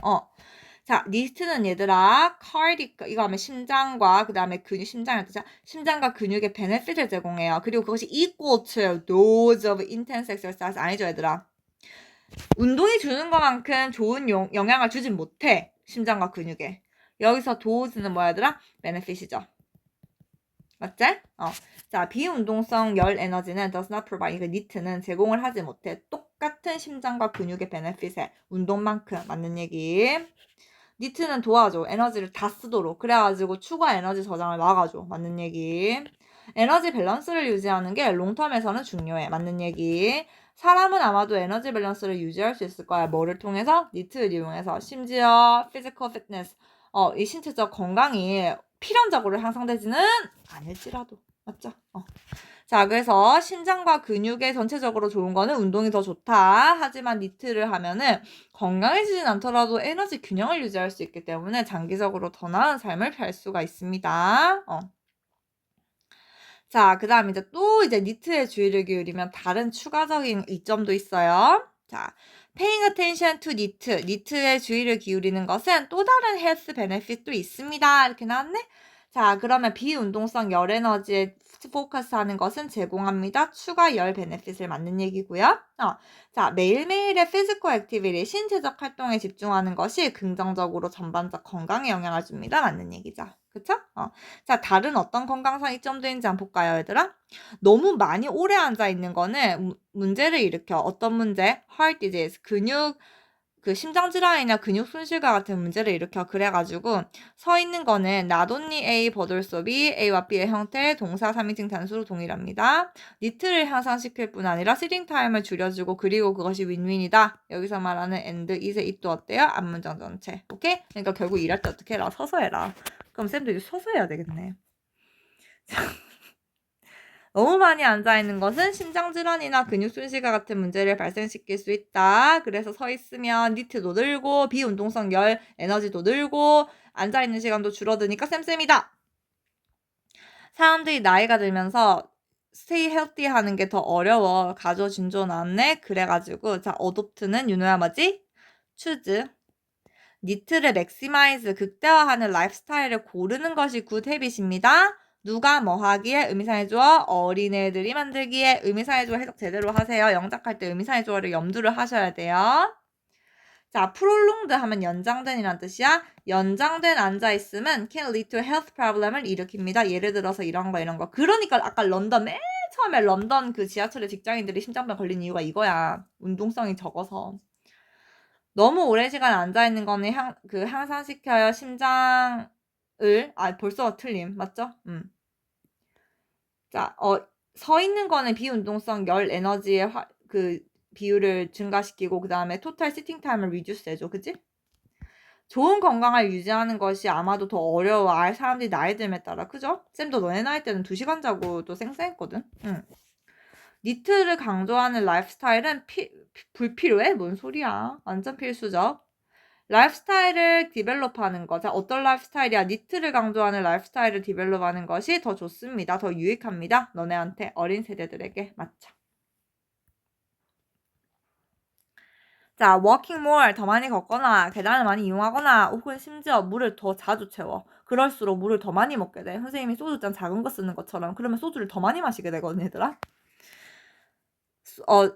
자, nist는 얘들아 cardiac 이거 하면 심장과 그 다음에 근육 심장의 뜻이야. 심장과 근육의 benefit을 제공해요. 그리고 그것이 equal to those of intense exercise 아니죠 얘들아. 운동이 주는 것만큼 좋은 영향을 주진 못해. 심장과 근육에. 여기서 dose는 뭐야 얘들아? benefit이죠. 맞지? 자, 비운동성 열 에너지는 does not provide, 그 nit는 제공을 하지 못해. 똑같은 심장과 근육의 베네핏에 운동만큼 맞는 얘기. nit는 도와줘. 에너지를 다 쓰도록. 그래가지고 추가 에너지 저장을 막아줘. 맞는 얘기. 에너지 밸런스를 유지하는 게 롱텀에서는 중요해. 맞는 얘기. 사람은 아마도 에너지 밸런스를 유지할 수 있을 거야. 뭐를 통해서? nit를 이용해서. 심지어 physical fitness, 이 신체적 건강이 필연적으로 향상되지는 않을지라도. 맞죠? 자, 그래서 심장과 근육에 전체적으로 좋은 거는 운동이 더 좋다. 하지만 니트를 하면은 건강해지진 않더라도 에너지 균형을 유지할 수 있기 때문에 장기적으로 더 나은 삶을 펼 수가 있습니다. 자, 그 다음 이제 니트에 주의를 기울이면 다른 추가적인 이점도 있어요. 자, paying attention to knit, 니트에 주의를 기울이는 것은 또 다른 헬스 베네핏도 있습니다. 이렇게 나왔네? 자, 그러면 비운동성 열 에너지에 포커스하는 것은 제공합니다. 추가 열 베네핏을 맞는 얘기고요. 자, 매일매일의 physical activity, 신체적 활동에 집중하는 것이 긍정적으로 전반적 건강에 영향을 줍니다. 맞는 얘기죠. 그쵸? 자, 다른 어떤 건강상 이점도 있는지 한번 볼까요, 얘들아? 너무 많이 오래 앉아있는 거는 문제를 일으켜. 어떤 문제? heart disease, 그 심장질환이나 근육 손실과 같은 문제를 일으켜. 그래가지고 서 있는 거는 not only A 버돌소 B, A와 B의 형태의 동사 3인칭 단수로 동일합니다. 니트를 향상시킬 뿐 아니라 sitting time을 줄여주고 그리고 그것이 윈윈이다. 여기서 말하는 and, is의 it도 어때요? 앞문장 전체. 오케이? 그러니까 결국 일할 때 어떻게 해라? 서서 해라. 그럼 쌤도 이제 서서 해야 되겠네. 너무 많이 앉아있는 것은 심장질환이나 근육 손실과 같은 문제를 발생시킬 수 있다. 그래서 서 있으면 니트도 늘고 비운동성 열 에너지도 늘고 앉아있는 시간도 줄어드니까 쌤쌤이다. 사람들이 나이가 들면서 stay healthy 하는 게 더 어려워. 가조 진조 나왔네. 그래가지고 자, adopt는 윤호야 뭐지? choose. 니트를 maximize, 극대화하는 라이프스타일을 고르는 것이 굿 헤빗입니다. 누가 뭐 하기에 의미상의 주어, 어린애들이 만들기에 의미상의 주어 해석 제대로 하세요. 영작할 때 의미상의 주어를 염두를 하셔야 돼요. 자, prolonged 하면 연장된이란 뜻이야. 연장된 앉아있음은 can lead to health problem을 일으킵니다. 예를 들어서 이런 거. 그러니까 아까 맨 처음에 런던 그 지하철에 직장인들이 심장병 걸린 이유가 이거야. 운동성이 적어서. 너무 오랜 시간 앉아있는 거는 향상시켜요. 심장을, 벌써 틀림. 맞죠? 자, 서 있는 거는 비운동성 열 에너지의 그 비율을 증가시키고, 그 다음에 토탈 시팅 타임을 리듀스 해줘. 그치? 좋은 건강을 유지하는 것이 아마도 더 어려워. 사람들이 나이 들에 따라. 그죠? 쌤도 너네 나이 때는 2시간 자고 또 쌩쌩했거든. 니트를 강조하는 라이프스타일은 불필요해? 뭔 소리야. 완전 필수적. 라이프스타일을 디벨롭하는 거. 자, 어떤 라이프스타일이야? 니트를 강조하는 라이프스타일을 디벨롭하는 것이 더 좋습니다. 더 유익합니다. 너네한테, 어린 세대들에게. 맞죠? 자, walking more, 더 많이 걷거나 계단을 많이 이용하거나 혹은 심지어 물을 더 자주 채워. 그럴수록 물을 더 많이 먹게 돼. 선생님이 소주잔 작은 거 쓰는 것처럼. 그러면 소주를 더 많이 마시게 되거든, 얘들아.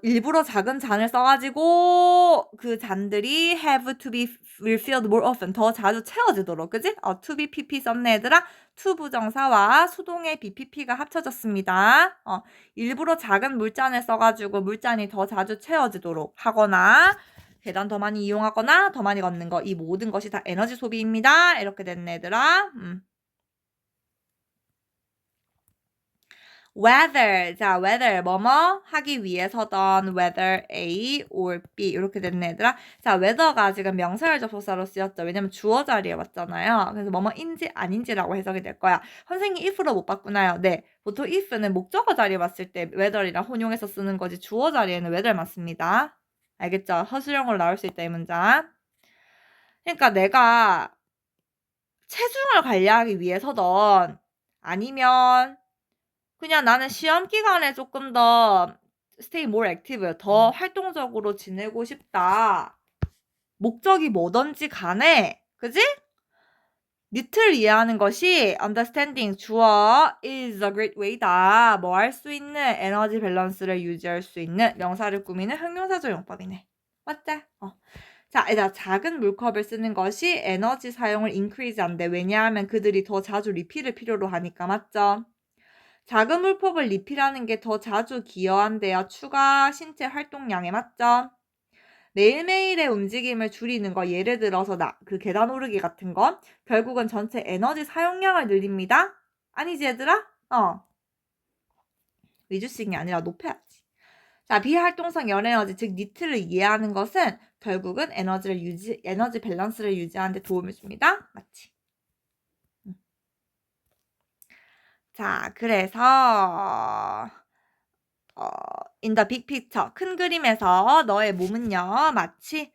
일부러 작은 잔을 써가지고 그 잔들이 have to be refilled more often, 더 자주 채워지도록. 그지? to be pp 썼네 얘들아. to 부정사와 수동의 bpp가 합쳐졌습니다. 일부러 작은 물잔을 써가지고 물잔이 더 자주 채워지도록 하거나 계단 더 많이 이용하거나 더 많이 걷는 거, 이 모든 것이 다 에너지 소비입니다. 이렇게 됐네 얘들아. whether, 자, whether, 뭐뭐 하기 위해서던 whether A or B 이렇게 됐네 얘들아. 자, whether가 지금 명사절 접속사로 쓰였죠. 왜냐면 주어 자리에 왔잖아요. 그래서 뭐뭐인지 아닌지라고 해석이 될 거야. 선생님 if로 못 바꾸나요? 네. 보통 if는 목적어 자리에 왔을 때 whether이랑 혼용해서 쓰는 거지 주어 자리에는 whether 맞습니다. 알겠죠? 허술형으로 나올 수 있다 이 문장. 그러니까 내가 체중을 관리하기 위해서던 아니면 그냥 나는 시험 기간에 조금 더 stay more active, 더 활동적으로 지내고 싶다. 목적이 뭐든지 간에 그지? 니트를 이해하는 것이 understanding 주어 is a great way다. 뭐 할 수 있는 에너지 밸런스를 유지할 수 있는 명사를 꾸미는 형용사조 용법이네. 맞지? 자, 일단 작은 물컵을 쓰는 것이 에너지 사용을 increase 한대. 왜냐하면 그들이 더 자주 리필을 필요로 하니까. 맞죠? 작은 물컵을 리필하는 게 더 자주 기여한대요. 추가 신체 활동량에. 맞죠? 매일매일의 움직임을 줄이는 거, 예를 들어서 그 계단 오르기 같은 거, 결국은 전체 에너지 사용량을 늘립니다. 아니지 얘들아? 리듀싱이 아니라 높여야지. 자, 비활동성 열에너지, 즉 니트를 이해하는 것은 결국은 에너지 밸런스를 유지하는 데 도움을 줍니다. 맞지? 자, 그래서 in the big picture, 큰 그림에서 너의 몸은요, 마치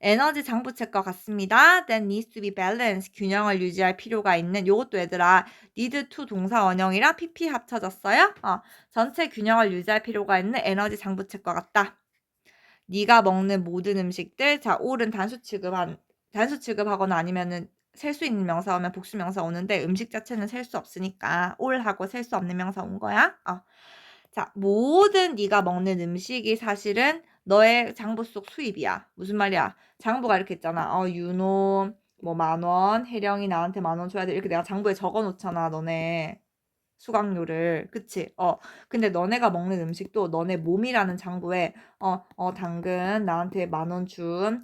에너지 장부책과 같습니다. That needs to be balanced, 균형을 유지할 필요가 있는. 요것도 얘들아 need to 동사 원형이랑 pp 합쳐졌어요. 전체 균형을 유지할 필요가 있는 에너지 장부책과 같다. 네가 먹는 모든 음식들, 자, all은 단수 취급하거나 아니면은 셀 수 있는 명사 오면 복수 명사 오는데 음식 자체는 셀 수 없으니까 all하고 셀 수 없는 명사 온 거야. 자, 모든 네가 먹는 음식이 사실은 너의 장부 속 수입이야. 무슨 말이야? 장부가 이렇게 있잖아. 윤호 뭐 10,000원, 혜령이 나한테 10,000원 줘야 돼. 이렇게 내가 장부에 적어 놓잖아, 너네. 수강료를. 그치? 근데 너네가 먹는 음식도 너네 몸이라는 장부에 당근 나한테 10,000원 준,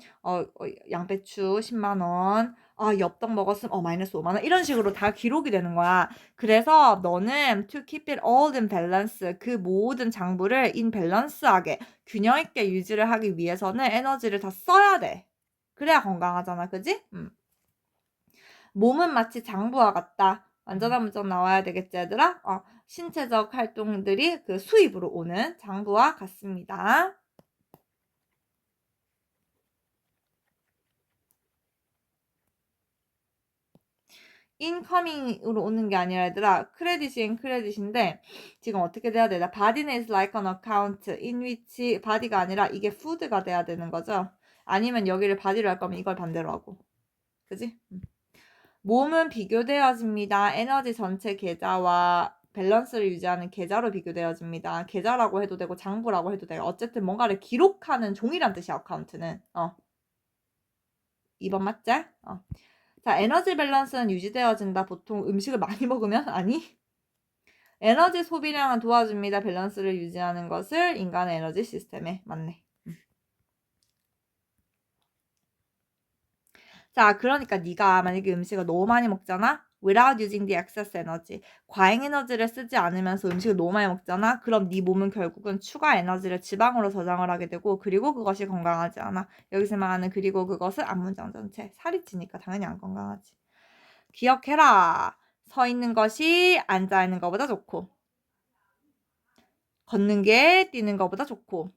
양배추 100,000원, 엽떡 먹었음 마이너스 50,000원, 이런 식으로 다 기록이 되는 거야. 그래서 너는 to keep it all in balance, 그 모든 장부를 in balance하게 균형 있게 유지를 하기 위해서는 에너지를 다 써야 돼. 그래야 건강하잖아. 그지? 몸은 마치 장부와 같다. 완전한 문장 나와야 되겠지, 얘들아? 신체적 활동들이 그 수입으로 오는 장부와 같습니다. incoming으로 오는 게 아니라 얘들아, 크레딧인데 지금 어떻게 돼야 되나? body는 is like an account in which body가 아니라 이게 food가 돼야 되는 거죠. 아니면 여기를 body로 할 거면 이걸 반대로 하고. 그지? 몸은 비교되어집니다. 에너지 전체 계좌와 밸런스를 유지하는 계좌로 비교되어집니다. 계좌라고 해도 되고 장부라고 해도 돼요. 어쨌든 뭔가를 기록하는 종이란 뜻이야, 어카운트는. 2번 맞지? 자, 에너지 밸런스는 유지되어진다. 보통 음식을 많이 먹으면? 아니. 에너지 소비량은 도와줍니다. 밸런스를 유지하는 것을 인간의 에너지 시스템에. 맞네. 자, 그러니까 네가 만약에 음식을 너무 많이 먹잖아? without using the excess energy. 과잉 에너지를 쓰지 않으면서 음식을 너무 많이 먹잖아? 그럼 네 몸은 결국은 추가 에너지를 지방으로 저장을 하게 되고, 그리고 그것이 건강하지 않아. 여기서 말하는 그리고 그것은 앞문장 전체. 살이 찌니까 당연히 안 건강하지. 기억해라. 서 있는 것이 앉아 있는 것보다 좋고, 걷는 게 뛰는 것보다 좋고,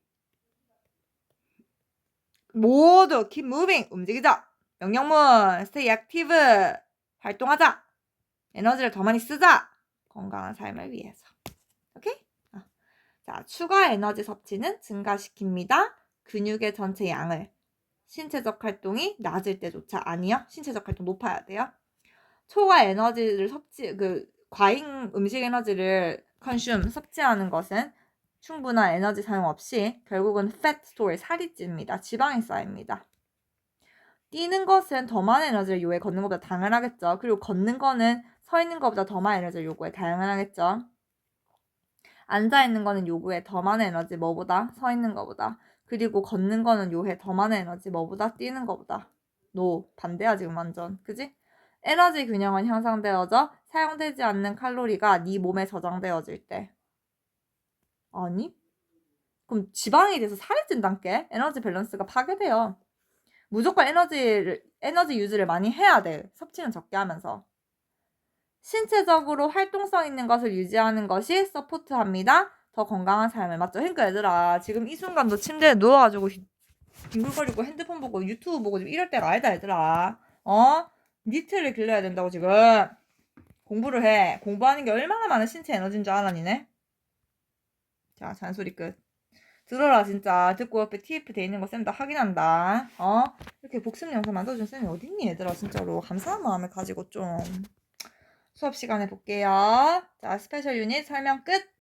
모두 keep moving, 움직이자. 명령문 stay active, 활동하자. 에너지를 더 많이 쓰자. 건강한 삶을 위해서. 오케이? 자, 추가 에너지 섭취는 증가시킵니다. 근육의 전체 양을. 신체적 활동이 낮을 때조차. 아니요. 신체적 활동 높아야 돼요. 초과 에너지를 과잉 음식 에너지를 섭취하는 것은 충분한 에너지 사용 없이 결국은 fat store, 살이 찝니다. 지방이 쌓입니다. 뛰는 것은 더 많은 에너지를 요구해. 걷는 것보다 당연하겠죠. 그리고 걷는 거는 서 있는 것보다 더 많은 에너지를 요구해. 당연하겠죠. 앉아 있는 거는 요구해. 더 많은 에너지. 뭐보다? 서 있는 거보다. 그리고 걷는 거는 요해. 더 많은 에너지. 뭐보다? 뛰는 거보다. 반대야 지금 완전. 그지? 에너지 균형은 향상되어져 사용되지 않는 칼로리가 네 몸에 저장되어질 때. 아니? 그럼 지방이 돼서 살이 찐단께? 에너지 밸런스가 파괴돼요. 무조건 에너지 유지를 많이 해야 돼. 섭취는 적게 하면서. 신체적으로 활동성 있는 것을 유지하는 것이 서포트합니다. 더 건강한 삶을. 맞죠? 그러니까 얘들아, 지금 이 순간도 침대에 누워가지고 뒹굴거리고 핸드폰 보고 유튜브 보고 지금 이럴 때가 아니다, 얘들아. 니트를 길러야 된다고 지금. 공부를 해. 공부하는 게 얼마나 많은 신체 에너지인 줄 알아, 니네? 자, 잔소리 끝. 들어라 진짜. 듣고 옆에 TF 돼 있는 거 쌤 다 확인한다. 이렇게 복습 영상 만들어준 쌤이 어딨니 얘들아 진짜로. 감사한 마음을 가지고 좀 수업 시간에 볼게요. 자 스페셜 유닛 설명 끝.